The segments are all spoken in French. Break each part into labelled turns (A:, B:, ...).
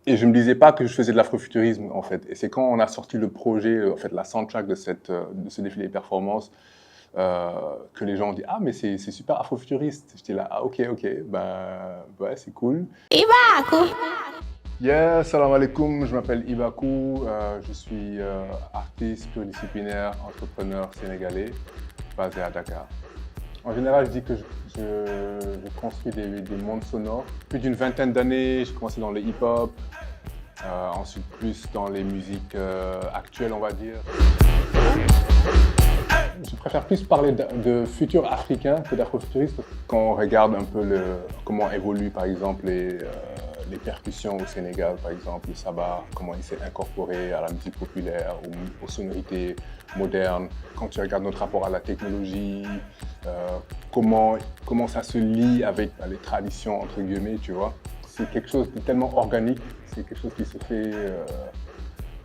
A: Et je me disais pas que je faisais de l'afrofuturisme, en fait. Et c'est quand on a sorti le projet, en fait, la soundtrack de ce défilé performance, que les gens ont dit «Ah, mais c'est super afrofuturiste». J'étais là «Ah, ok, ben ouais, c'est cool».
B: Ibaku.
A: Yeah, salam alaikum, je m'appelle Ibaku, je suis artiste pluridisciplinaire, entrepreneur sénégalais, basé à Dakar. En général, je dis que je construis des mondes sonores. Plus d'une vingtaine d'années, j'ai commencé dans le hip-hop, ensuite plus dans les musiques actuelles, on va dire. Je préfère plus parler de futur africain que d'afrofuturiste. Quand on regarde un peu comment évoluent par exemple les percussions au Sénégal, par exemple le sabah, comment il s'est incorporé à la musique populaire, aux sonorités modernes. Quand tu regardes notre rapport à la technologie, comment ça se lie avec les traditions, entre guillemets, tu vois. C'est quelque chose de tellement organique, c'est quelque chose qui se fait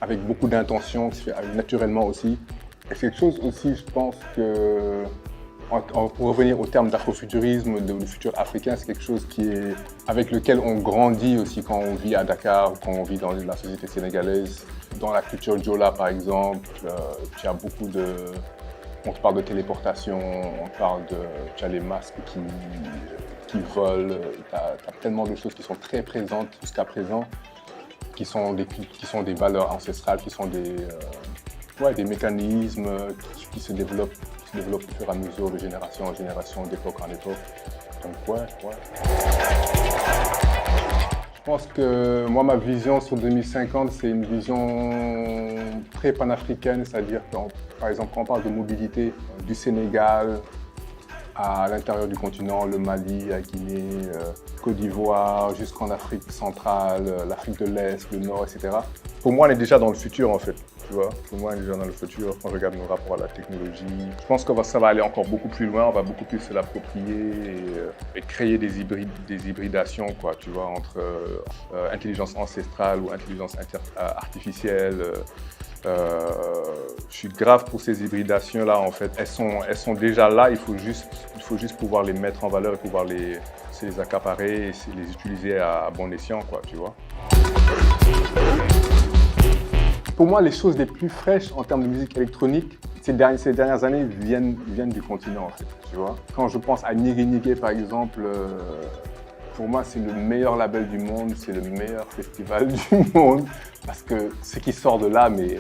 A: avec beaucoup d'intention, qui se fait naturellement aussi. Et c'est quelque chose aussi, je pense que, pour revenir au terme d'afrofuturisme, du futur africain, c'est quelque chose avec lequel on grandit aussi quand on vit à Dakar, quand on vit dans la société sénégalaise. Dans la culture Djola, par exemple, tu as beaucoup on te parle de téléportation, tu as les masques qui volent, tu as tellement de choses qui sont très présentes jusqu'à présent, qui sont des valeurs ancestrales, qui sont des mécanismes qui se développent au fur et à mesure, de génération en génération, d'époque en époque. Donc ouais. Je pense que moi, ma vision sur 2050, c'est une vision très panafricaine, c'est-à-dire que, par exemple, quand on parle de mobilité du Sénégal à l'intérieur du continent, le Mali, la Guinée, Côte d'Ivoire, jusqu'en Afrique centrale, l'Afrique de l'Est, le Nord, etc. Pour moi, on est déjà dans le futur, en fait. Tu vois, pour moi, on est déjà dans le futur quand je regarde nos rapports à la technologie. Je pense que ça va aller encore beaucoup plus loin, on va beaucoup plus se l'approprier et créer des hybridations, quoi, tu vois, entre intelligence ancestrale ou intelligence artificielle. Je suis grave pour ces hybridations-là, en fait. Elles sont déjà là, il faut juste pouvoir les mettre en valeur et pouvoir les accaparer et les utiliser à bon escient, quoi, tu vois. Pour moi, les choses les plus fraîches en termes de musique électronique, ces dernières années viennent du continent, en fait, tu vois. Quand je pense à Nigé Nigé, par exemple, pour moi, c'est le meilleur label du monde, c'est le meilleur festival du monde, parce que ce qui sort de là, mais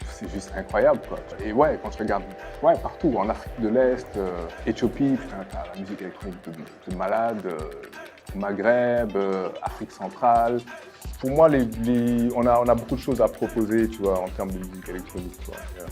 A: c'est juste incroyable, quoi. Et ouais, quand tu regardes partout, en Afrique de l'Est, Éthiopie, t'as la musique électronique de malade, Maghreb, Afrique centrale. Pour moi, on a beaucoup de choses à proposer, tu vois, en termes de musique électronique, quoi. Yeah.